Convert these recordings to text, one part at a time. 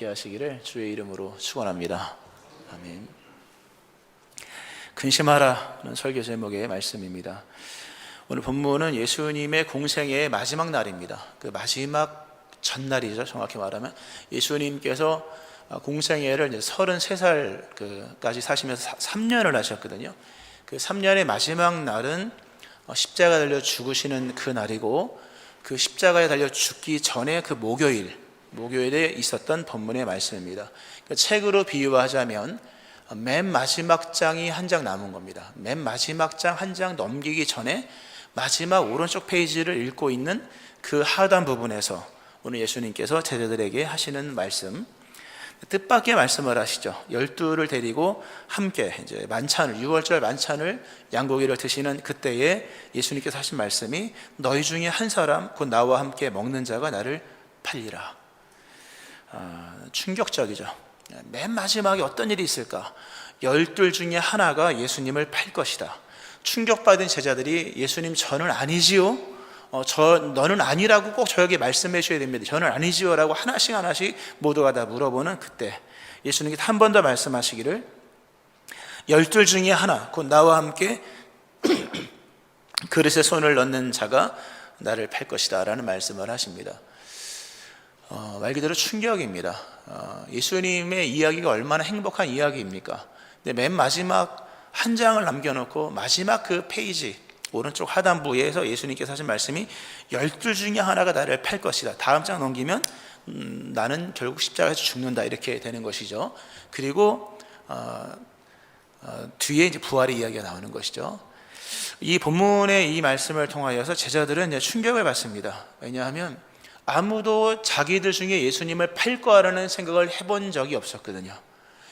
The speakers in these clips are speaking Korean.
하시기를 주의 이름으로 축원합니다. 아멘. 근심하라는 설교 제목의 말씀입니다. 오늘 본문은 예수님의 공생애의 마지막 날입니다. 그 마지막 전날이죠. 정확히 말하면 예수님께서 공생애를 이제 33살까지 사시면서 3년을 하셨거든요. 그 3년의 마지막 날은 십자가 달려 죽으시는 그 날이고, 그 십자가에 달려 죽기 전에 그 목요일에 있었던 본문의 말씀입니다. 책으로 비유하자면 맨 마지막 장이 한 장 남은 겁니다. 맨 마지막 장 한 장 넘기기 전에 마지막 오른쪽 페이지를 읽고 있는 그 하단 부분에서 오늘 예수님께서 제자들에게 하시는 말씀, 뜻밖의 말씀을 하시죠. 12를 데리고 함께 이제 만찬을, 6월절 만찬을 양고기를 드시는 그때에 예수님께서 하신 말씀이 너희 중에 한 사람 곧 나와 함께 먹는 자가 나를 팔리라. 충격적이죠. 맨 마지막에 어떤 일이 있을까? 12 중에 하나가 예수님을 팔 것이다. 충격받은 제자들이 예수님, 저는 아니지요? 너는 아니라고 꼭 저에게 말씀해 주셔야 됩니다. 저는 아니지요? 라고 하나씩 모두가 다 물어보는 그때 예수님께서 한 번 더 말씀하시기를 12 중에 하나 곧 나와 함께 그릇에 손을 넣는 자가 나를 팔 것이다 라는 말씀을 하십니다. 말 그대로 충격입니다. 예수님의 이야기가 얼마나 행복한 이야기입니까? 근데 맨 마지막 한 장을 남겨놓고 마지막 그 페이지 오른쪽 하단부에서 예수님께서 하신 말씀이 12 중에 하나가 나를 팔 것이다. 다음 장 넘기면 나는 결국 십자가에서 죽는다 이렇게 되는 것이죠. 그리고 뒤에 이제 부활의 이야기가 나오는 것이죠. 이 본문의 이 말씀을 통하여서 제자들은 이제 충격을 받습니다. 왜냐하면 아무도 자기들 중에 예수님을 팔 거라는 생각을 해본 적이 없었거든요.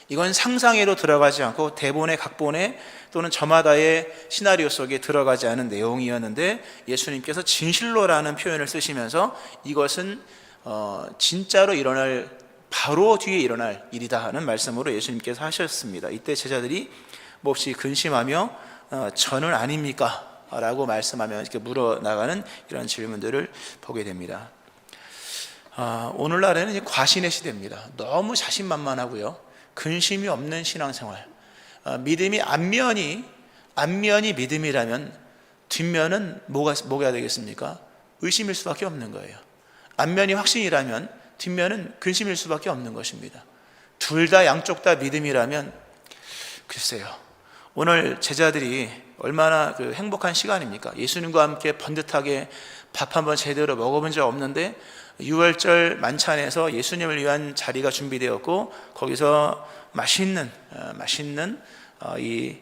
이건 상상에도 들어가지 않고 대본의 각본에 또는 저마다의 시나리오 속에 들어가지 않은 내용이었는데 예수님께서 진실로라는 표현을 쓰시면서 이것은 진짜로 일어날, 바로 뒤에 일어날 일이다 하는 말씀으로 예수님께서 하셨습니다. 이때 제자들이 몹시 근심하며 저는 아닙니까? 라고 말씀하며 이렇게 물어나가는 이런 질문들을 보게 됩니다. 오늘날에는 과신의 시대입니다. 너무 자신만만하고요, 근심이 없는 신앙생활. 믿음이 앞면이 믿음이라면 뒷면은 뭐가 되겠습니까? 의심일 수밖에 없는 거예요. 앞면이 확신이라면 뒷면은 근심일 수밖에 없는 것입니다. 둘 다, 양쪽 다 믿음이라면 글쎄요, 오늘 제자들이 얼마나 행복한 시간입니까? 예수님과 함께 번듯하게 밥 한번 제대로 먹어본 적 없는데 6월절 만찬에서 예수님을 위한 자리가 준비되었고, 거기서 맛있는 이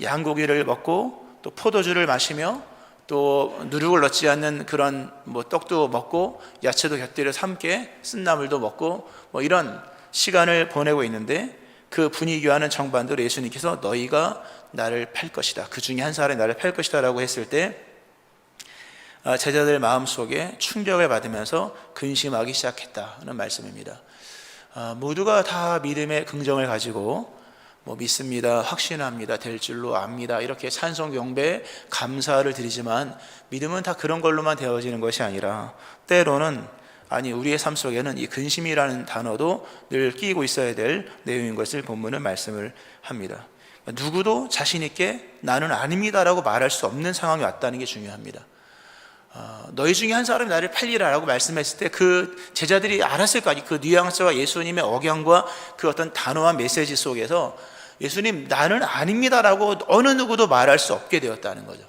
양고기를 먹고 또 포도주를 마시며 또 누룩을 넣지 않는 그런 떡도 먹고 야채도 곁들여서 함께 쓴나물도 먹고 이런 시간을 보내고 있는데, 그 분위기와는 정반대로 예수님께서 너희가 나를 팔 것이다, 그 중에 한 사람이 나를 팔 것이다 라고 했을 때 제자들 마음속에 충격을 받으면서 근심하기 시작했다는 말씀입니다. 모두가 다 믿음의 긍정을 가지고 믿습니다, 확신합니다, 될 줄로 압니다 이렇게 찬송, 경배, 감사를 드리지만 믿음은 다 그런 걸로만 되어지는 것이 아니라 때로는 우리의 삶 속에는 이 근심이라는 단어도 늘 끼고 있어야 될 내용인 것을 본문은 말씀을 합니다. 누구도 자신 있게 나는 아닙니다라고 말할 수 없는 상황이 왔다는 게 중요합니다. 너희 중에 한 사람이 나를 팔리라 라고 말씀했을 때 그 제자들이 알았을까? 그 뉘앙스와 예수님의 억양과 그 어떤 단호한 메시지 속에서 예수님, 나는 아닙니다라고 어느 누구도 말할 수 없게 되었다는 거죠.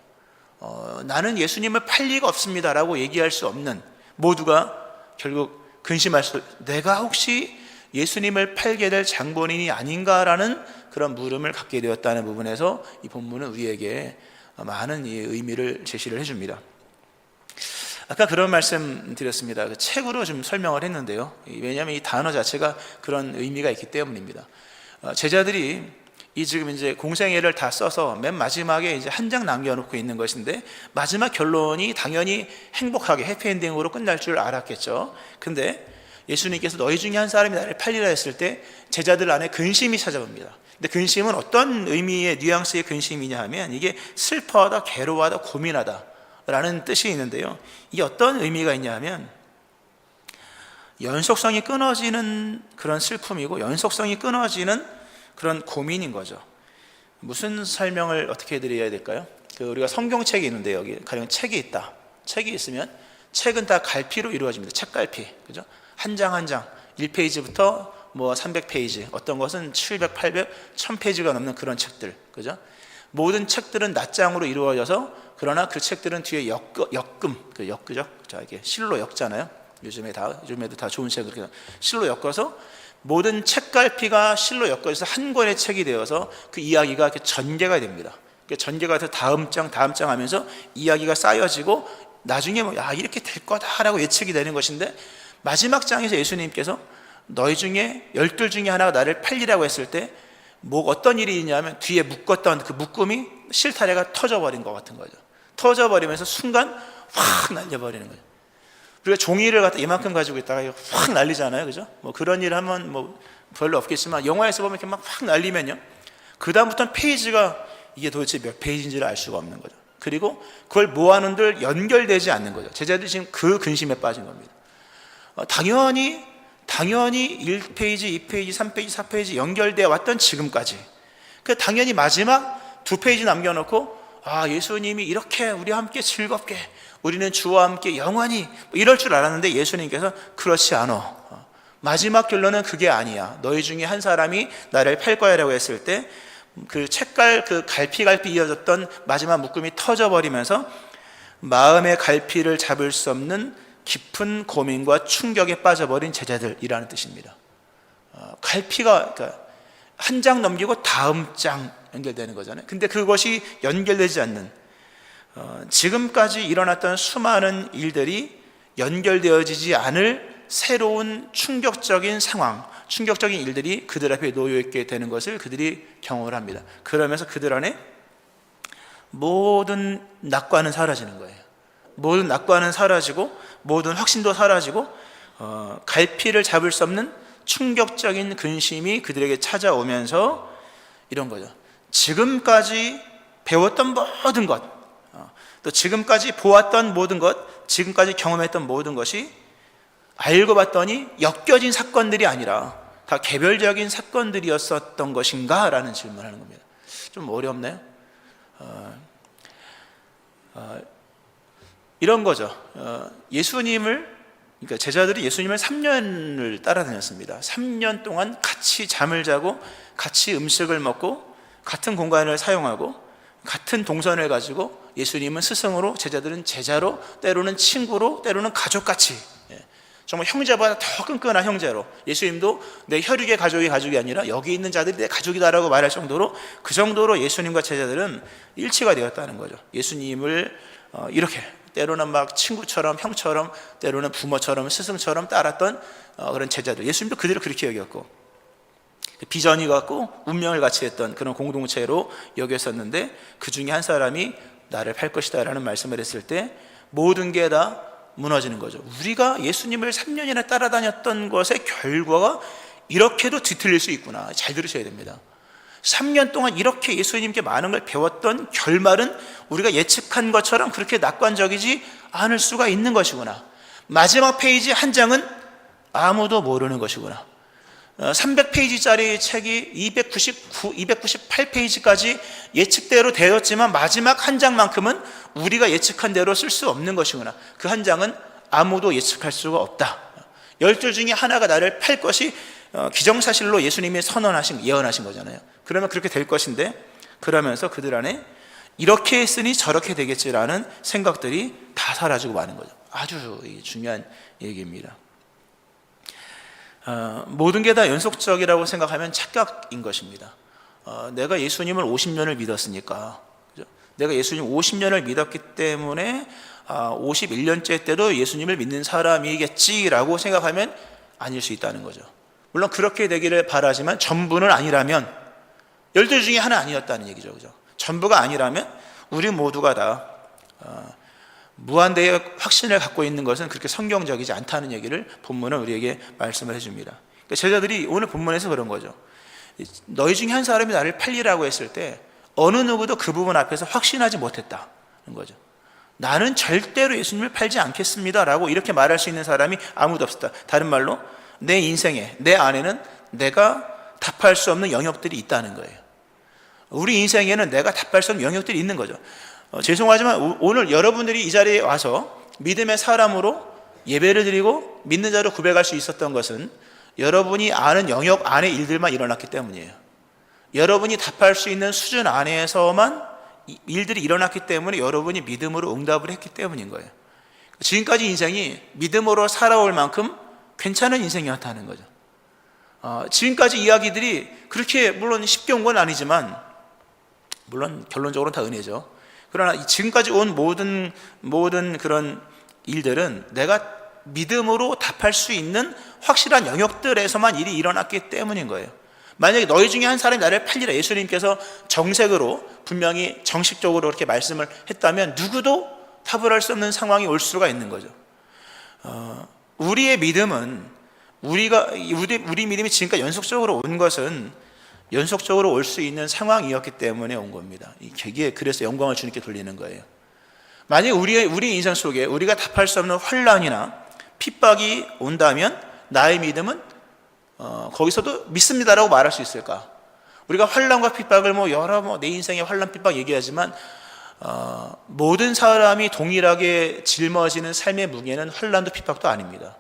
나는 예수님을 팔 리가 없습니다라고 얘기할 수 없는, 모두가 결국 근심할 수, 내가 혹시 예수님을 팔게 될 장본인이 아닌가라는 그런 물음을 갖게 되었다는 부분에서 이 본문은 우리에게 많은 의미를 제시를 해줍니다. 아까 그런 말씀 드렸습니다. 책으로 좀 설명을 했는데요, 왜냐하면 이 단어 자체가 그런 의미가 있기 때문입니다. 제자들이 지금 이제 공생애를 다 써서 맨 마지막에 이제 한 장 남겨놓고 있는 것인데, 마지막 결론이 당연히 행복하게 해피엔딩으로 끝날 줄 알았겠죠. 근데 예수님께서 너희 중에 한 사람이 나를 팔리라 했을 때 제자들 안에 근심이 찾아옵니다. 근데 근심은 어떤 의미의 뉘앙스의 근심이냐 하면 이게 슬퍼하다, 괴로워하다, 고민하다 라는 뜻이 있는데요, 이게 어떤 의미가 있냐 하면 연속성이 끊어지는 그런 슬픔이고 연속성이 끊어지는 그런 고민인 거죠. 무슨 설명을 어떻게 해드려야 될까요? 우리가 성경책이 있는데 여기 가령 책이 있다. 책이 있으면 책은 다 갈피로 이루어집니다. 책갈피, 그죠? 한 장 한 장 1페이지부터 뭐 300페이지, 어떤 것은 700, 800, 1000페이지가 넘는 그런 책들, 그죠? 모든 책들은 낱장으로 이루어져서, 그러나 그 책들은 뒤에 엮음, 그죠? 자, 이게 실로 엮잖아요. 요즘에도 다 좋은 책을 그렇게 실로 엮어서 모든 책갈피가 실로 엮어져서 한 권의 책이 되어서 그 이야기가 이렇게 전개가 됩니다. 전개가 돼서 다음 장 하면서 이야기가 쌓여지고 나중에 이렇게 될 거다라고 예측이 되는 것인데, 마지막 장에서 예수님께서 너희 중에 12 중에 하나가 나를 팔리라고 했을 때 어떤 일이 있냐면 뒤에 묶었던 그 묶음이 실타래가 터져버린 것 같은 거죠. 터져버리면서 순간 확 날려버리는 거죠. 우리가 종이를 갖다 이만큼 가지고 있다가 확 날리잖아요, 그죠? 그런 일 하면 별로 없겠지만 영화에서 보면 이렇게 막 확 날리면요, 그 다음부터는 페이지가 이게 도대체 몇 페이지인지를 알 수가 없는 거죠. 그리고 그걸 모아놓은들 연결되지 않는 거죠. 제자들이 지금 그 근심에 빠진 겁니다. 당연히 1페이지, 2페이지, 3페이지, 4페이지 연결되어 왔던 지금까지, 당연히 마지막 2페이지 남겨놓고 예수님이 이렇게 우리와 함께 즐겁게 우리는 주와 함께 영원히 이럴 줄 알았는데, 예수님께서 그렇지 않아. 마지막 결론은 그게 아니야. 너희 중에 한 사람이 나를 팔 거야 라고 했을 때 그 갈피 이어졌던 마지막 묶음이 터져버리면서 마음의 갈피를 잡을 수 없는 깊은 고민과 충격에 빠져버린 제자들이라는 뜻입니다. 갈피가 한 장 넘기고 다음 장 연결되는 거잖아요. 근데 그것이 연결되지 않는, 지금까지 일어났던 수많은 일들이 연결되어지지 않을 새로운 충격적인 상황, 충격적인 일들이 그들 앞에 놓여있게 되는 것을 그들이 경험을 합니다. 그러면서 그들 안에 모든 낙관은 사라지는 거예요. 모든 낙관은 사라지고 모든 확신도 사라지고 갈피를 잡을 수 없는 충격적인 근심이 그들에게 찾아오면서 이런 거죠. 지금까지 배웠던 모든 것, 또 지금까지 보았던 모든 것, 지금까지 경험했던 모든 것이 알고 봤더니 엮여진 사건들이 아니라 다 개별적인 사건들이었었던 것인가? 라는 질문을 하는 겁니다. 좀 어렵네요. 이런 거죠. 그러니까 제자들이 예수님을 3년을 따라다녔습니다. 3년 동안 같이 잠을 자고 같이 음식을 먹고 같은 공간을 사용하고 같은 동선을 가지고 예수님은 스승으로, 제자들은 제자로, 때로는 친구로, 때로는 가족같이, 정말 형제보다 더 끈끈한 형제로, 예수님도 내 혈육의 가족이 아니라 여기 있는 자들이 내 가족이다라고 말할 정도로, 그 정도로 예수님과 제자들은 일치가 되었다는 거죠. 예수님을 이렇게 때로는 막 친구처럼, 형처럼, 때로는 부모처럼, 스승처럼 따랐던 그런 제자들, 예수님도 그들을 그렇게 여겼고 비전이 같고 운명을 같이 했던 그런 공동체로 여겼었는데, 그 중에 한 사람이 나를 팔 것이다 라는 말씀을 했을 때 모든 게 다 무너지는 거죠. 우리가 예수님을 3년이나 따라다녔던 것의 결과가 이렇게도 뒤틀릴 수 있구나. 잘 들으셔야 됩니다. 3년 동안 이렇게 예수님께 많은 걸 배웠던 결말은 우리가 예측한 것처럼 그렇게 낙관적이지 않을 수가 있는 것이구나. 마지막 페이지 한 장은 아무도 모르는 것이구나. 300페이지짜리 책이 298페이지까지 예측대로 되었지만 마지막 한 장만큼은 우리가 예측한 대로 쓸 수 없는 것이구나. 그 한 장은 아무도 예측할 수가 없다. 12 중에 하나가 나를 팔 것이 기정사실로 예수님이 예언하신 거잖아요. 그러면 그렇게 될 것인데, 그러면서 그들 안에 이렇게 했으니 저렇게 되겠지라는 생각들이 다 사라지고 마는 거죠. 아주 중요한 얘기입니다. 모든 게 다 연속적이라고 생각하면 착각인 것입니다. 내가 예수님을 50년을 믿었으니까, 그죠? 내가 예수님 50년을 믿었기 때문에 51년째 때도 예수님을 믿는 사람이겠지라고 생각하면 아닐 수 있다는 거죠. 물론 그렇게 되기를 바라지만 전부는 아니라면, 12 중에 하나 아니었다는 얘기죠, 그죠? 전부가 아니라면 우리 모두가 다 무한대의 확신을 갖고 있는 것은 그렇게 성경적이지 않다는 얘기를 본문은 우리에게 말씀을 해줍니다. 그러니까 제자들이 오늘 본문에서 그런 거죠. 너희 중에 한 사람이 나를 팔리라고 했을 때 어느 누구도 그 부분 앞에서 확신하지 못했다는 거죠. 나는 절대로 예수님을 팔지 않겠습니다 라고 이렇게 말할 수 있는 사람이 아무도 없었다. 다른 말로 내 인생에, 내 안에는 내가 답할 수 없는 영역들이 있다는 거예요. 우리 인생에는 내가 답할 수 없는 영역들이 있는 거죠. 죄송하지만 오늘 여러분들이 이 자리에 와서 믿음의 사람으로 예배를 드리고 믿는 자로 고백할 수 있었던 것은 여러분이 아는 영역 안의 일들만 일어났기 때문이에요. 여러분이 답할 수 있는 수준 안에서만 일들이 일어났기 때문에 여러분이 믿음으로 응답을 했기 때문인 거예요. 지금까지 인생이 믿음으로 살아올 만큼 괜찮은 인생이었다는 거죠. 지금까지 이야기들이 그렇게 물론 쉽게 온 건 아니지만, 물론 결론적으로는 다 은혜죠. 그러나 지금까지 온 모든 그런 일들은 내가 믿음으로 답할 수 있는 확실한 영역들에서만 일이 일어났기 때문인 거예요. 만약에 너희 중에 한 사람이 나를 팔리라, 예수님께서 정색으로 분명히 정식적으로 그렇게 말씀을 했다면 누구도 답을 할 수 없는 상황이 올 수가 있는 거죠. 우리의 믿음은 우리 믿음이 지금까지 연속적으로 온 것은 연속적으로 올 수 있는 상황이었기 때문에 온 겁니다. 이게 그래서 영광을 주님께 돌리는 거예요. 만약 우리 인생 속에 우리가 답할 수 없는 환난이나 핍박이 온다면 나의 믿음은 거기서도 믿습니다라고 말할 수 있을까? 우리가 환난과 핍박을 여러 내 인생의 환난 핍박 얘기하지만 모든 사람이 동일하게 짊어지는 삶의 무게는 환난도 핍박도 아닙니다.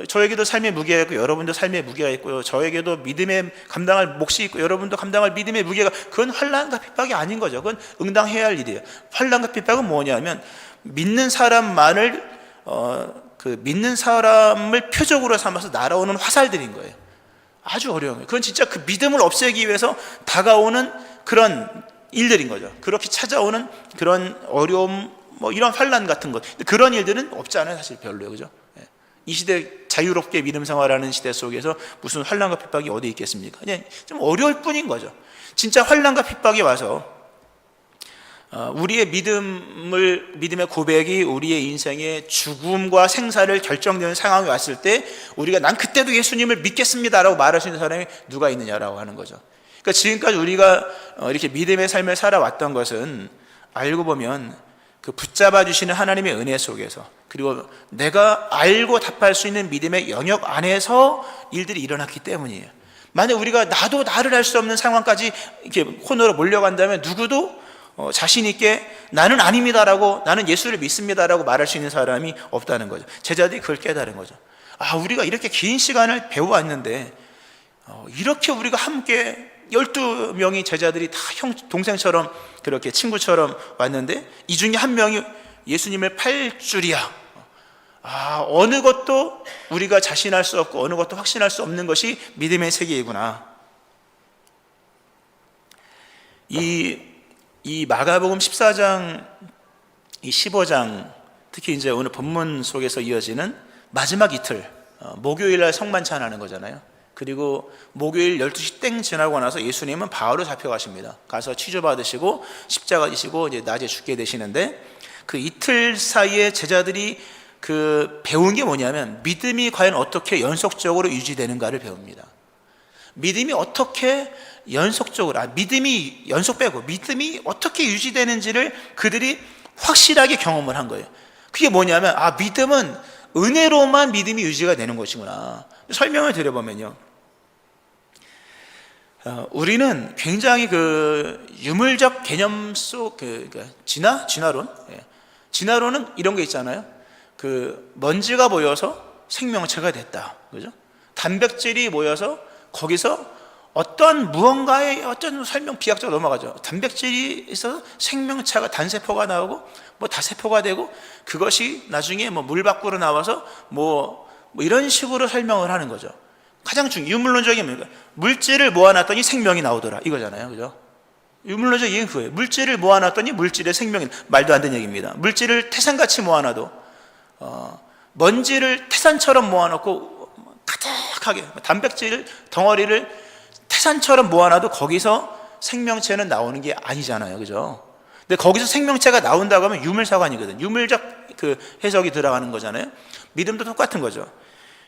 저에게도 삶의 무게가 있고 여러분도 삶의 무게가 있고요. 저에게도 믿음의 감당할 몫이 있고 여러분도 감당할 믿음의 무게가, 그건 환난과 핍박이 아닌 거죠. 그건 응당해야 할 일이에요. 환난과 핍박은 뭐냐면 믿는 사람만을 믿는 사람을 표적으로 삼아서 날아오는 화살들인 거예요. 아주 어려운 거예요. 그건 진짜 그 믿음을 없애기 위해서 다가오는 그런 일들인 거죠. 그렇게 찾아오는 그런 어려움, 이런 환난 같은 것, 그런 일들은 없지 않아요. 사실 별로요, 그죠? 이 시대 자유롭게 믿음 생활하는 시대 속에서 무슨 환난과 핍박이 어디 있겠습니까? 그냥 좀 어려울 뿐인 거죠. 진짜 환난과 핍박이 와서 우리의 믿음의 고백이 우리의 인생의 죽음과 생사를 결정되는 상황이 왔을 때 우리가 난 그때도 예수님을 믿겠습니다라고 말할 수 있는 사람이 누가 있느냐라고 하는 거죠. 그러니까 지금까지 우리가 이렇게 믿음의 삶을 살아왔던 것은 알고 보면 그 붙잡아 주시는 하나님의 은혜 속에서, 그리고 내가 알고 답할 수 있는 믿음의 영역 안에서 일들이 일어났기 때문이에요. 만약 우리가 나도 나를 할 수 없는 상황까지 이렇게 코너로 몰려간다면 누구도 자신 있게 나는 아닙니다라고, 나는 예수를 믿습니다라고 말할 수 있는 사람이 없다는 거죠. 제자들이 그걸 깨달은 거죠. 우리가 이렇게 긴 시간을 배워왔는데 이렇게 우리가 함께 12명이 제자들이 다 동생처럼 그렇게 친구처럼 왔는데 이 중에 한 명이 예수님을 팔 줄이야. 어느 것도 우리가 자신할 수 없고 어느 것도 확신할 수 없는 것이 믿음의 세계이구나. 이 마가복음 14장, 이 15장, 특히 이제 오늘 본문 속에서 이어지는 마지막 이틀, 목요일날 성만찬하는 거잖아요. 그리고 목요일 12시 땡 지나고 나서 예수님은 바로 잡혀가십니다. 가서 취조받으시고 십자가 지시고 이제 낮에 죽게 되시는데, 그 이틀 사이에 제자들이 배운 게 뭐냐면 믿음이 과연 어떻게 연속적으로 유지되는가를 배웁니다. 믿음이 어떻게 연속적으로, 믿음이 연속 빼고 믿음이 어떻게 유지되는지를 그들이 확실하게 경험을 한 거예요. 그게 뭐냐면 믿음은 은혜로만 믿음이 유지가 되는 것이구나. 설명을 드려보면요, 우리는 굉장히 유물적 개념 속 진화론, 진화론은 이런 게 있잖아요. 먼지가 모여서 생명체가 됐다, 그죠? 단백질이 모여서 거기서 어떤 무언가의 어떤 설명 비약적으로 넘어가죠. 단백질이 있어서 생명체가 단세포가 나오고 다세포가 되고 그것이 나중에 물 밖으로 나와서 이런 식으로 설명을 하는 거죠. 가장 유물론적인 뭡니까? 물질을 모아놨더니 생명이 나오더라, 이거잖아요, 그죠? 유물론적 얘기는 그거예요. 물질을 모아놨더니 물질의 생명이, 말도 안 되는 얘기입니다. 물질을 태산같이 모아놔도 먼지를 태산처럼 모아놓고 가득하게 단백질 덩어리를 태산처럼 모아놔도 거기서 생명체는 나오는 게 아니잖아요, 그죠? 근데 거기서 생명체가 나온다고 하면 유물사관이거든. 유물적 해석이 들어가는 거잖아요. 믿음도 똑같은 거죠.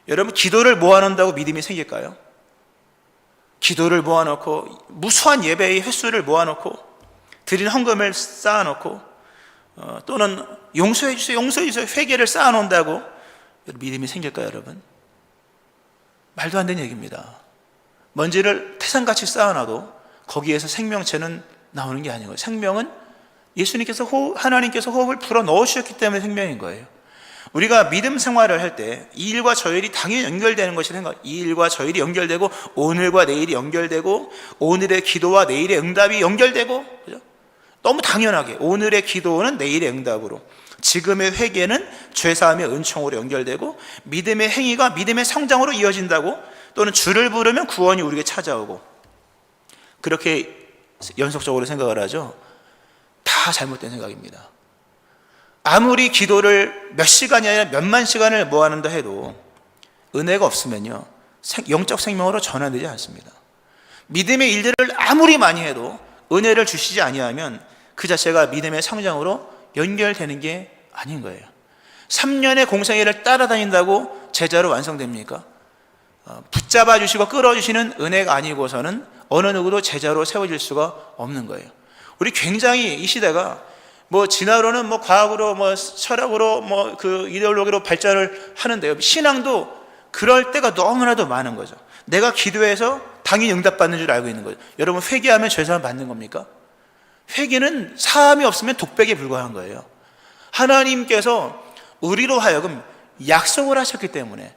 여러분, 기도를 모아놓는다고 믿음이 생길까요? 기도를 모아놓고 무수한 예배의 횟수를 모아놓고 드린 헌금을 쌓아놓고 또는 용서해 주세요, 용서해 주세요, 회개를 쌓아놓는다고 믿음이 생길까요, 여러분? 말도 안 되는 얘기입니다. 먼지를 태산같이 쌓아놔도 거기에서 생명체는 나오는 게 아닌 거예요. 생명은 예수님께서 하나님께서 호흡을 불어 넣으셨기 때문에 생명인 거예요. 우리가 믿음 생활을 할 때 이 일과 저 일이 당연히 연결되는 것이 생각. 이 일과 저 일이 연결되고 오늘과 내일이 연결되고 오늘의 기도와 내일의 응답이 연결되고, 그죠? 너무 당연하게 오늘의 기도는 내일의 응답으로, 지금의 회개는 죄사함의 은총으로 연결되고, 믿음의 행위가 믿음의 성장으로 이어진다고, 또는 주를 부르면 구원이 우리에게 찾아오고, 그렇게 연속적으로 생각을 하죠. 다 잘못된 생각입니다. 아무리 기도를 몇 시간이 아니라 몇만 시간을 모아놓는다 해도 은혜가 없으면요, 영적 생명으로 전환되지 않습니다. 믿음의 일들을 아무리 많이 해도 은혜를 주시지 아니하면 그 자체가 믿음의 성장으로 연결되는 게 아닌 거예요. 3년의 공생애를 따라다닌다고 제자로 완성됩니까? 붙잡아 주시고 끌어주시는 은혜가 아니고서는 어느 누구도 제자로 세워질 수가 없는 거예요. 우리 굉장히 이 시대가 진화로는 과학으로 철학으로 그 이데올로기로 발전을 하는데요, 신앙도 그럴 때가 너무나도 많은 거죠. 내가 기도해서 당연히 응답받는 줄 알고 있는 거죠. 여러분, 회개하면 죄사함 받는 겁니까? 회개는 사함이 없으면 독백에 불과한 거예요. 하나님께서 우리로 하여금 약속을 하셨기 때문에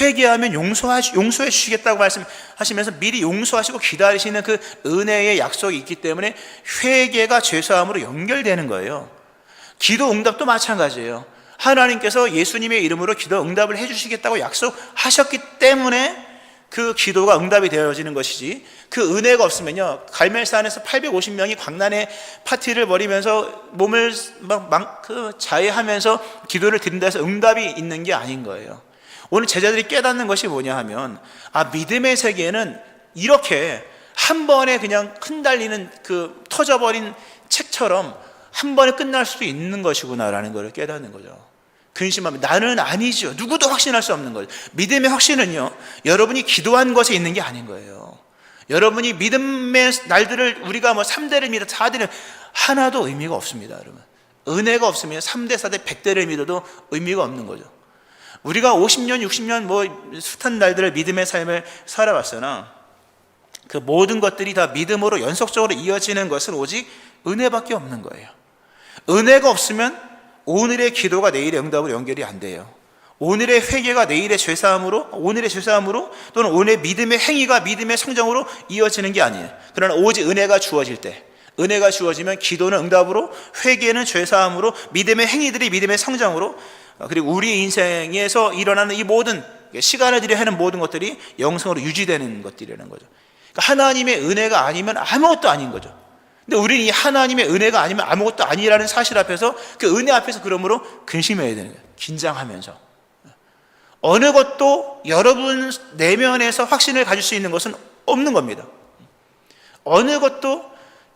회개하면 용서해 주시겠다고 말씀하시면서 미리 용서하시고 기다리시는 그 은혜의 약속이 있기 때문에 회개가 죄사함으로 연결되는 거예요. 기도 응답도 마찬가지예요. 하나님께서 예수님의 이름으로 기도 응답을 해주시겠다고 약속하셨기 때문에 그 기도가 응답이 되어지는 것이지, 그 은혜가 없으면요, 갈멜산에서 850명이 광란의 파티를 벌이면서 몸을 자해하면서 기도를 드린다 해서 응답이 있는 게 아닌 거예요. 오늘 제자들이 깨닫는 것이 뭐냐 하면, 믿음의 세계는 이렇게 한 번에 그냥 흩날리는 그 터져버린 책처럼 한 번에 끝날 수도 있는 것이구나라는 것을 깨닫는 거죠. 근심하면 나는 아니죠. 누구도 확신할 수 없는 거죠. 믿음의 확신은요, 여러분이 기도한 것에 있는 게 아닌 거예요. 여러분이 믿음의 날들을 우리가 3대를 믿어 4대를 하나도 의미가 없습니다, 여러분. 은혜가 없으면 3대, 4대, 100대를 믿어도 의미가 없는 거죠. 우리가 50년, 60년 숱한 날들을 믿음의 삶을 살아왔으나 그 모든 것들이 다 믿음으로 연속적으로 이어지는 것은 오직 은혜밖에 없는 거예요. 은혜가 없으면 오늘의 기도가 내일의 응답으로 연결이 안 돼요. 오늘의 회개가 내일의 죄사함으로, 오늘의 죄사함으로, 또는 오늘의 믿음의 행위가 믿음의 성장으로 이어지는 게 아니에요. 그러나 오직 은혜가 주어질 때, 은혜가 주어지면 기도는 응답으로, 회개는 죄사함으로, 믿음의 행위들이 믿음의 성장으로, 그리고 우리 인생에서 일어나는 이 모든 시간을 들여 하는 모든 것들이 영성으로 유지되는 것들이라는 거죠. 그러니까 하나님의 은혜가 아니면 아무것도 아닌 거죠. 근데 우리는 이 하나님의 은혜가 아니면 아무것도 아니라는 사실 앞에서, 그 은혜 앞에서 그러므로 근심해야 되는 거예요. 긴장하면서. 어느 것도 여러분 내면에서 확신을 가질 수 있는 것은 없는 겁니다. 어느 것도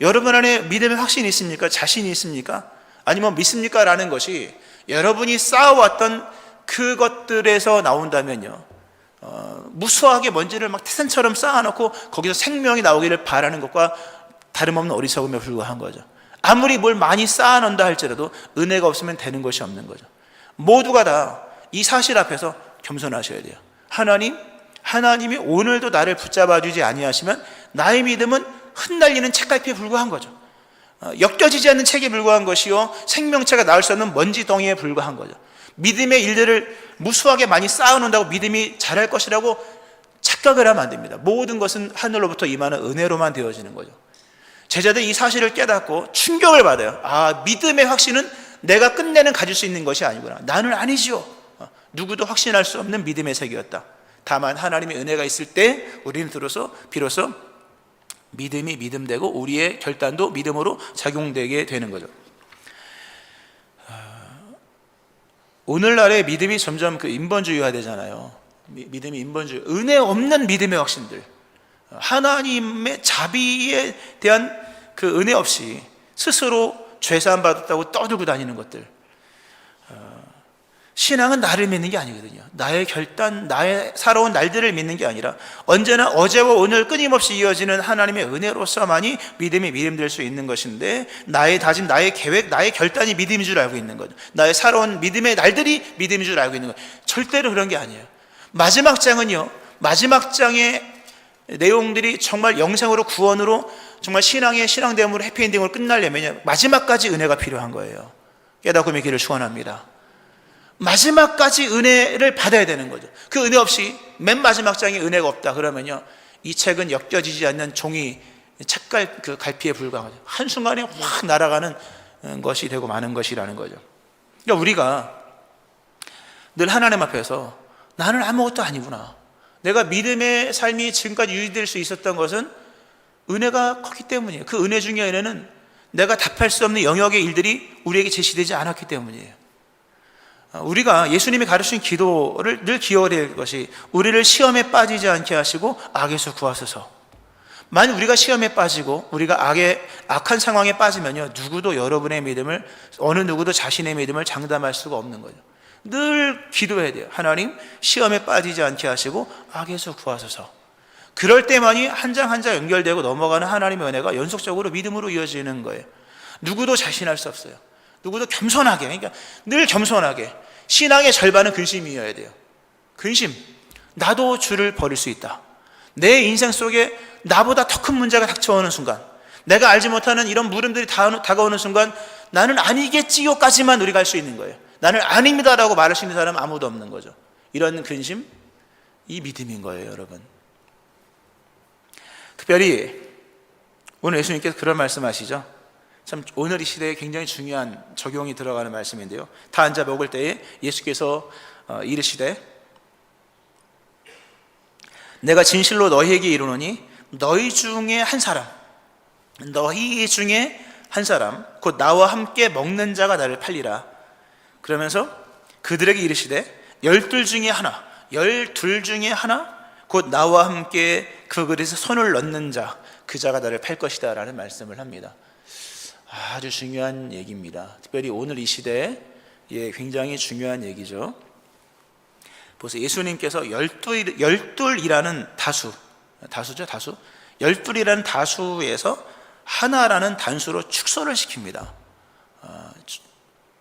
여러분 안에 믿음의 확신이 있습니까? 자신이 있습니까? 아니면 믿습니까? 라는 것이 여러분이 쌓아왔던 그것들에서 나온다면요, 무수하게 먼지를 태산처럼 쌓아놓고 거기서 생명이 나오기를 바라는 것과 다름없는 어리석음에 불과한 거죠. 아무리 뭘 많이 쌓아놓는다 할지라도 은혜가 없으면 되는 것이 없는 거죠. 모두가 다 이 사실 앞에서 겸손하셔야 돼요. 하나님이 오늘도 나를 붙잡아주지 아니하시면 나의 믿음은 흩날리는 책갈피에 불과한 거죠. 엮여지지 않는 책에 불과한 것이요, 생명체가 나올 수 없는 먼지 덩이에 불과한 거죠. 믿음의 일들을 무수하게 많이 쌓아놓는다고 믿음이 잘할 것이라고 착각을 하면 안 됩니다. 모든 것은 하늘로부터 임하는 은혜로만 되어지는 거죠. 제자들이 이 사실을 깨닫고 충격을 받아요. 믿음의 확신은 내가 끝내는 가질 수 있는 것이 아니구나. 나는 아니죠. 누구도 확신할 수 없는 믿음의 세계였다. 다만 하나님의 은혜가 있을 때 우리는 비로소 믿음이 믿음되고 우리의 결단도 믿음으로 작용되게 되는 거죠. 오늘날의 믿음이 점점 인본주의화 되잖아요. 믿음이 인본주의, 은혜 없는 믿음의 확신들, 하나님의 자비에 대한 그 은혜 없이 스스로 죄사함 받았다고 떠들고 다니는 것들, 신앙은 나를 믿는 게 아니거든요. 나의 결단, 나의 살아온 날들을 믿는 게 아니라 언제나 어제와 오늘 끊임없이 이어지는 하나님의 은혜로서만이 믿음이 믿음될 수 있는 것인데, 나의 다짐, 나의 계획, 나의 결단이 믿음인 줄 알고 있는 거죠. 나의 살아온 믿음의 날들이 믿음인 줄 알고 있는 거죠. 절대로 그런 게 아니에요. 마지막 장은요, 마지막 장의 내용들이 정말 영생으로, 구원으로, 정말 신앙의 신앙됨으로, 해피엔딩으로 끝나려면 마지막까지 은혜가 필요한 거예요. 깨닫고 믿기를 축원합니다. 마지막까지 은혜를 받아야 되는 거죠. 그 은혜 없이 맨 마지막 장에 은혜가 없다 그러면요, 이 책은 엮여지지 않는 종이 책갈 그 갈피에 불과하죠. 한순간에 확 날아가는 것이 되고 마는 것이라는 거죠. 그러니까 우리가 늘 하나님 앞에서 나는 아무것도 아니구나, 내가 믿음의 삶이 지금까지 유지될 수 있었던 것은 은혜가 컸기 때문이에요. 그 은혜 중의 은혜는 내가 답할 수 없는 영역의 일들이 우리에게 제시되지 않았기 때문이에요. 우리가 예수님이 가르치신 기도를 늘 기억해야 될 것이, 우리를 시험에 빠지지 않게 하시고 악에서 구하소서. 만약 우리가 시험에 빠지고 우리가 악한 상황에 빠지면요, 누구도 여러분의 믿음을, 어느 누구도 자신의 믿음을 장담할 수가 없는 거죠. 늘 기도해야 돼요. 하나님, 시험에 빠지지 않게 하시고 악에서 구하소서. 그럴 때만이 한 장 한 장 연결되고 넘어가는 하나님의 은혜가 연속적으로 믿음으로 이어지는 거예요. 누구도 자신할 수 없어요. 누구도 겸손하게, 그러니까 늘 겸손하게. 신앙의 절반은 근심이어야 돼요. 근심. 나도 주를 버릴 수 있다. 내 인생 속에 나보다 더 큰 문제가 닥쳐오는 순간, 내가 알지 못하는 이런 물음들이 다가오는 순간, 나는 아니겠지요까지만 우리가 할 수 있는 거예요. 나는 아닙니다라고 말할 수 있는 사람은 아무도 없는 거죠. 이런 근심, 이 믿음인 거예요, 여러분. 특별히 오늘 예수님께서 그런 말씀하시죠. 참 오늘 이 시대에 굉장히 중요한 적용이 들어가는 말씀인데요, 다 앉아 먹을 때에 예수께서 이르시되, 내가 진실로 너희에게 이르노니 너희 중에 한 사람, 곧 나와 함께 먹는 자가 나를 팔리라. 그러면서 그들에게 이르시되, 12 중에 하나, 곧 나와 함께 그 그릇에 손을 넣는 자, 그 자가 나를 팔 것이다 라는 말씀을 합니다. 아주 중요한 얘기입니다. 특별히 오늘 이 시대에 굉장히 중요한 얘기죠. 보세요. 예수님께서 열둘이라는 다수죠. 12이라는 다수에서 하나라는 단수로 축소를 시킵니다.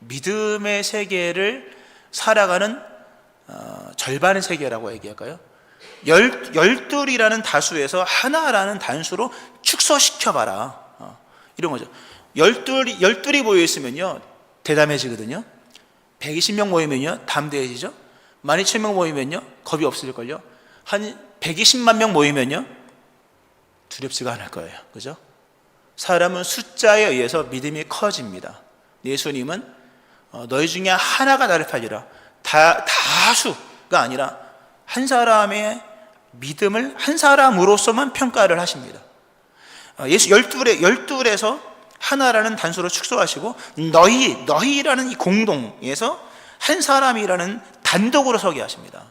믿음의 세계를 살아가는 절반의 세계라고 얘기할까요? 12이라는 다수에서 하나라는 단수로 축소시켜봐라, 이런 거죠. 12이 모여있으면요, 대담해지거든요. 120명 모이면요, 담대해지죠. 12,000명 모이면요, 겁이 없을걸요. 한 120만 명 모이면요, 두렵지가 않을 거예요. 그죠? 사람은 숫자에 의해서 믿음이 커집니다. 예수님은 너희 중에 하나가 나를 팔리라. 다수가 아니라 한 사람의 믿음을 한 사람으로서만 평가를 하십니다. 예수 12에서 하나라는 단수로 축소하시고, 너희라는 이 공동에서 한 사람이라는 단독으로 서게 하십니다.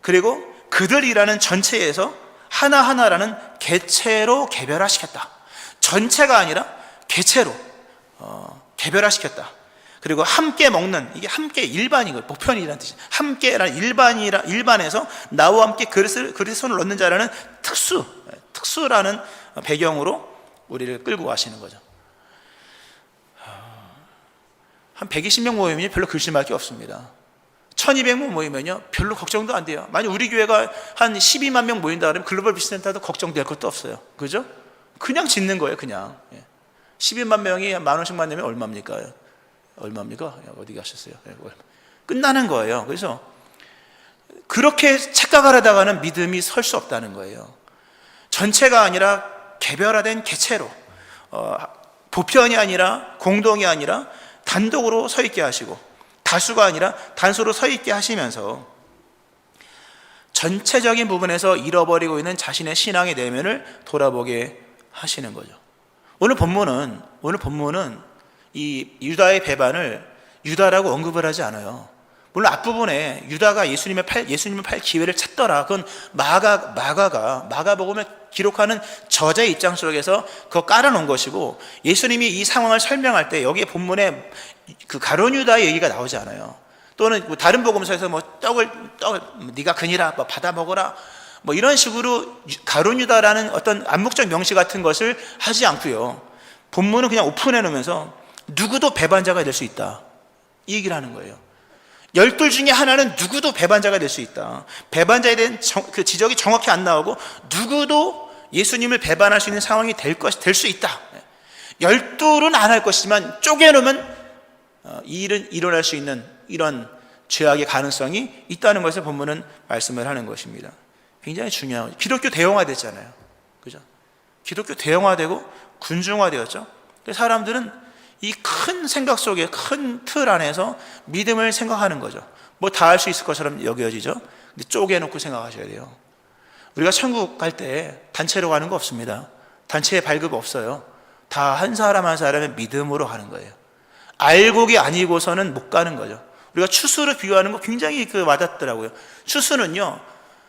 그리고 그들이라는 전체에서 하나하나라는 개체로 개별화시켰다. 전체가 아니라 개체로 개별화시켰다. 그리고 함께 먹는, 이게 함께 일반이고 보편이라는 뜻이에요. 함께라는 일반에서 나와 함께 그릇에 손을 넣는 자라는 특수라는 배경으로 우리를 끌고 가시는 거죠. 한 120명 모이면 별로 근심할 게 없습니다. 1200명 모이면요, 별로 걱정도 안 돼요. 만약 우리 교회가 한 12만 명 모인다 그러면 글로벌 비즈니스센터도 걱정될 것도 없어요. 그죠? 그냥 짓는 거예요, 그냥. 12만 명이 10,000원씩만 내면 얼마입니까? 어디 가셨어요? 끝나는 거예요. 그래서 그렇게 착각을 하다가는 믿음이 설 수 없다는 거예요. 전체가 아니라 개별화된 개체로, 보편이 아니라 공동이 아니라 단독으로 서 있게 하시고, 다수가 아니라 단수로 서 있게 하시면서 전체적인 부분에서 잃어버리고 있는 자신의 신앙의 내면을 돌아보게 하시는 거죠. 오늘 본문은 이 유다의 배반을 유다라고 언급을 하지 않아요. 물론 앞부분에 유다가 예수님을 팔 기회를 찾더라. 그건 마가복음에 기록하는 저자의 입장 속에서 그거 깔아놓은 것이고, 예수님이 이 상황을 설명할 때 여기에 본문에 그 가룟 유다의 얘기가 나오지 않아요. 또는 뭐 다른 복음서에서 뭐 떡을 네가 그니라, 뭐 받아 먹어라, 뭐 이런 식으로 가룟 유다라는 어떤 암묵적 명시 같은 것을 하지 않고요, 본문은 그냥 오픈해 놓으면서 누구도 배반자가 될 수 있다, 이 얘기를 하는 거예요. 12 중에 하나는 누구도 배반자가 될 수 있다. 배반자에 대한 그 지적이 정확히 안 나오고 누구도 예수님을 배반할 수 있는 상황이 될 수 있다. 12는 안 할 것이지만 쪼개놓으면 이 일은 일어날 수 있는 이런 죄악의 가능성이 있다는 것을 본문은 말씀을 하는 것입니다. 굉장히 중요한 거죠. 기독교 대형화됐잖아요, 그죠? 기독교 대형화되고 군중화되었죠. 사람들은 이 큰 생각 속에, 큰 틀 안에서 믿음을 생각하는 거죠. 뭐 다 할 수 있을 것처럼 여겨지죠. 근데 쪼개놓고 생각하셔야 돼요. 우리가 천국 갈 때 단체로 가는 거 없습니다. 단체에 발급 없어요. 다 한 사람 한 사람의 믿음으로 가는 거예요. 알곡이 아니고서는 못 가는 거죠. 우리가 추수를 비유하는 거 굉장히 와닿더라고요. 추수는요,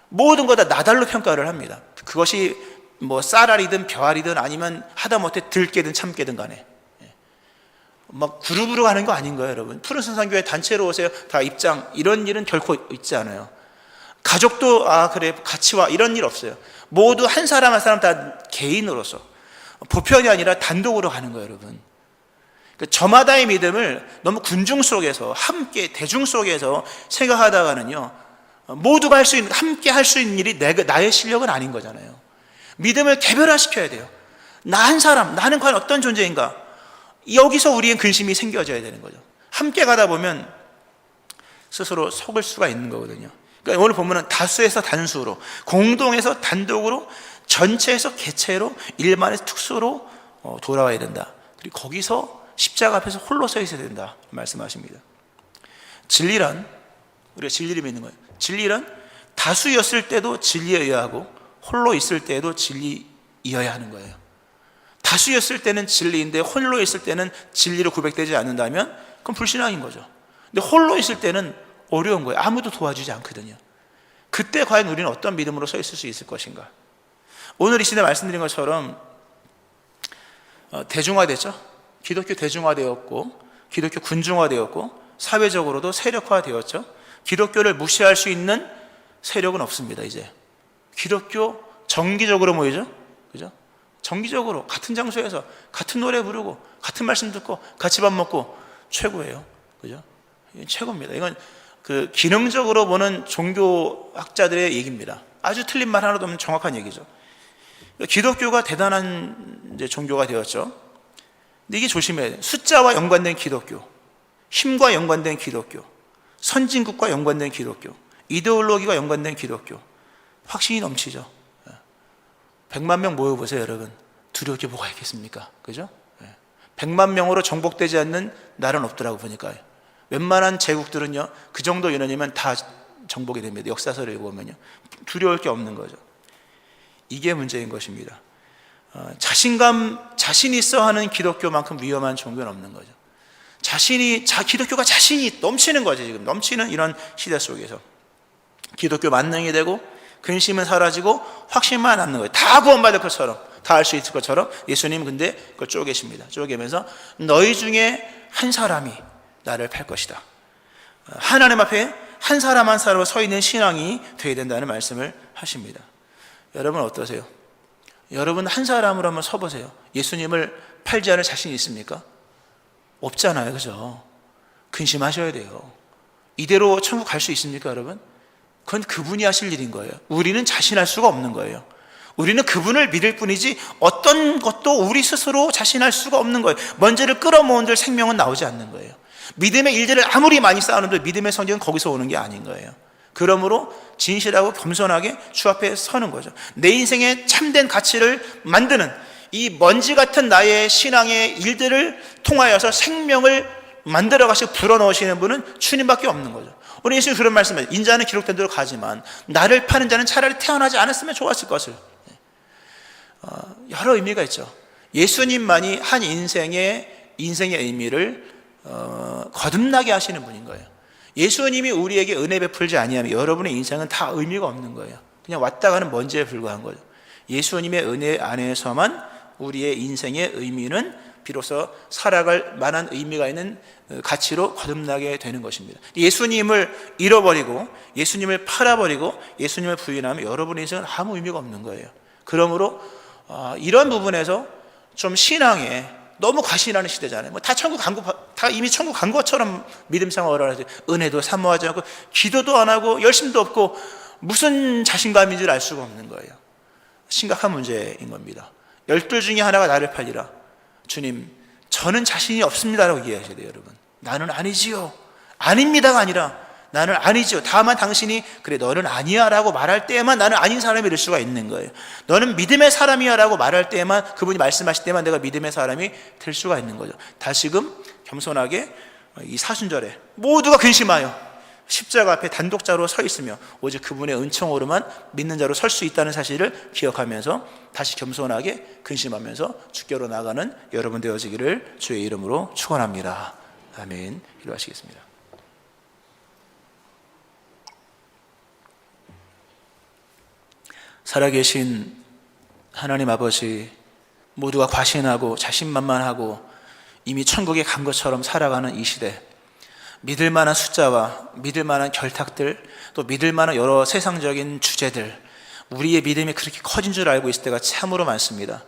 모든 거 다 나달로 평가를 합니다. 그것이 뭐 쌀알이든 벼알이든 아니면 하다못해 들깨든 참깨든 간에 막 그룹으로 가는 거 아닌 거예요, 여러분. 푸른 선산교회 단체로 오세요, 다 입장, 이런 일은 결코 있지 않아요. 가족도 그래 같이 와, 이런 일 없어요. 모두 한 사람 한 사람 다 개인으로서, 보편이 아니라 단독으로 가는 거예요, 여러분. 그러니까 저마다의 믿음을 너무 군중 속에서, 함께 대중 속에서 생각하다가는요, 모두가 할 수 있는, 함께 할 수 있는 일이 나의 실력은 아닌 거잖아요. 믿음을 개별화시켜야 돼요. 나 한 사람, 나는 과연 어떤 존재인가? 여기서 우리의 근심이 생겨져야 되는 거죠. 함께 가다 보면 스스로 속을 수가 있는 거거든요. 그러니까 오늘 보면은 다수에서 단수로, 공동에서 단독으로, 전체에서 개체로, 일만에서 특수로 돌아와야 된다. 그리고 거기서 십자가 앞에서 홀로 서 있어야 된다 말씀하십니다. 진리란, 우리가 진리를 믿는 거예요. 진리란 다수였을 때도 진리에 의하고 홀로 있을 때도 진리이어야 하는 거예요. 다수였을 때는 진리인데 홀로 있을 때는 진리로 구백되지 않는다면 그건 불신앙인 거죠. 근데 홀로 있을 때는 어려운 거예요. 아무도 도와주지 않거든요. 그때 과연 우리는 어떤 믿음으로 서 있을 수 있을 것인가? 오늘 이 시대 말씀드린 것처럼 대중화됐죠. 기독교 대중화되었고, 기독교 군중화되었고, 사회적으로도 세력화되었죠. 기독교를 무시할 수 있는 세력은 없습니다. 이제 기독교 정기적으로 모이죠, 그죠? 정기적으로 같은 장소에서 같은 노래 부르고 같은 말씀 듣고 같이 밥 먹고 최고예요, 그죠? 이건 최고입니다. 이건 기능적으로 보는 종교학자들의 얘기입니다. 아주 틀린 말 하나도 없는 정확한 얘기죠. 기독교가 대단한 이제 종교가 되었죠. 근데 이게 조심해야 돼요. 숫자와 연관된 기독교, 힘과 연관된 기독교, 선진국과 연관된 기독교, 이데올로기와 연관된 기독교, 확신이 넘치죠. 100만 명 모여보세요, 여러분. 두려울 게 뭐가 있겠습니까? 그죠? 100만 명으로 정복되지 않는 나라는 없더라고 보니까. 웬만한 제국들은요, 그 정도 인원이면 다 정복이 됩니다. 역사서를 읽어보면요. 두려울 게 없는 거죠. 이게 문제인 것입니다. 자신 있어 하는 기독교만큼 위험한 종교는 없는 거죠. 기독교가 자신이 넘치는 거죠, 지금. 넘치는 이런 시대 속에서. 기독교 만능이 되고, 근심은 사라지고 확신만 남는 거예요. 다 구원받을 것처럼, 다 할 수 있을 것처럼. 예수님 근데 그걸 쪼개십니다. 쪼개면서 너희 중에 한 사람이 나를 팔 것이다. 하나님 앞에 한 사람 한 사람으로 서 있는 신앙이 되어야 된다는 말씀을 하십니다. 여러분 어떠세요? 여러분 한 사람으로 한번 서보세요. 예수님을 팔지 않을 자신이 있습니까? 없잖아요, 그죠? 근심하셔야 돼요. 이대로 천국 갈 수 있습니까, 여러분? 그건 그분이 하실 일인 거예요. 우리는 자신할 수가 없는 거예요. 우리는 그분을 믿을 뿐이지 어떤 것도 우리 스스로 자신할 수가 없는 거예요. 먼저를 끌어모은들 생명은 나오지 않는 거예요. 믿음의 일들을 아무리 많이 쌓아놓도 믿음의 성경은 거기서 오는 게 아닌 거예요. 그러므로 진실하고 겸손하게 주 앞에 서는 거죠. 내 인생의 참된 가치를 만드는 이 먼지 같은 나의 신앙의 일들을 통하여서 생명을 만들어 가시고 불어넣으시는 분은 주님밖에 없는 거죠. 우리 예수님 그런 말씀을, 인자는 기록된 대로 가지만 나를 파는 자는 차라리 태어나지 않았으면 좋았을 것을. 여러 의미가 있죠. 예수님만이 한 인생의 의미를 거듭나게 하시는 분인 거예요. 예수님이 우리에게 은혜 베풀지 아니하면 여러분의 인생은 다 의미가 없는 거예요. 그냥 왔다 가는 먼지에 불과한 거죠. 예수님의 은혜 안에서만 우리의 인생의 의미는 비로소 살아갈 만한 의미가 있는 가치로 거듭나게 되는 것입니다. 예수님을 잃어버리고 예수님을 팔아버리고 예수님을 부인하면 여러분의 인생은 아무 의미가 없는 거예요. 그러므로 이런 부분에서 좀 신앙에 너무 과신하는 시대잖아요. 뭐 다 천국 간 거, 다 이미 천국 간 것처럼 믿음 생활을 하지, 은혜도 사모하지 않고 기도도 안 하고 열심도 없고 무슨 자신감인 줄 알 수가 없는 거예요. 심각한 문제인 겁니다. 12 중에 하나가 나를 팔리라. 주님, 저는 자신이 없습니다라고 이해하셔야 돼요, 여러분. 나는 아니지요. 아닙니다가 아니라 나는 아니지요. 다만 당신이 그래 너는 아니야 라고 말할 때에만 나는 아닌 사람이 될 수가 있는 거예요. 너는 믿음의 사람이야 라고 말할 때에만, 그분이 말씀하실 때만 내가 믿음의 사람이 될 수가 있는 거죠. 다시금 겸손하게 이 사순절에 모두가 근심하여 십자가 앞에 단독자로 서 있으며 오직 그분의 은총으로만 믿는 자로 설 수 있다는 사실을 기억하면서 다시 겸손하게 근심하면서 주께로 나가는 여러분 되어지기를 주의 이름으로 축원합니다. 아멘. 기도하시겠습니다. 살아계신 하나님 아버지, 모두가 과신하고 자신만만하고 이미 천국에 간 것처럼 살아가는 이 시대, 믿을 만한 숫자와 믿을 만한 결탁들, 또 믿을 만한 여러 세상적인 주제들, 우리의 믿음이 그렇게 커진 줄 알고 있을 때가 참으로 많습니다.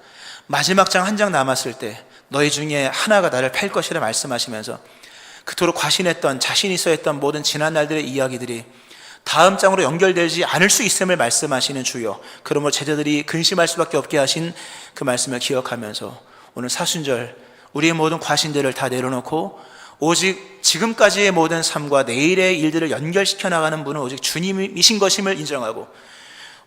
마지막 장 한 장 남았을 때 너희 중에 하나가 나를 팔 것이라 말씀하시면서 그토록 과신했던, 자신 있어 했던 모든 지난 날들의 이야기들이 다음 장으로 연결되지 않을 수 있음을 말씀하시는 주여, 그러므로 제자들이 근심할 수밖에 없게 하신 그 말씀을 기억하면서 오늘 사순절 우리의 모든 과신들을 다 내려놓고 오직 지금까지의 모든 삶과 내일의 일들을 연결시켜 나가는 분은 오직 주님이신 것임을 인정하고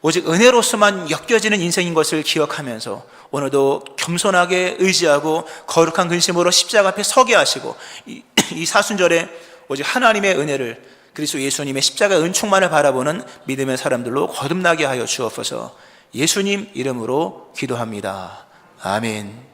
오직 은혜로서만 엮여지는 인생인 것을 기억하면서 오늘도 겸손하게 의지하고 거룩한 근심으로 십자가 앞에 서게 하시고 이 사순절에 오직 하나님의 은혜를, 그리스도 예수님의 십자가 은총만을 바라보는 믿음의 사람들로 거듭나게 하여 주옵소서. 예수님 이름으로 기도합니다. 아멘.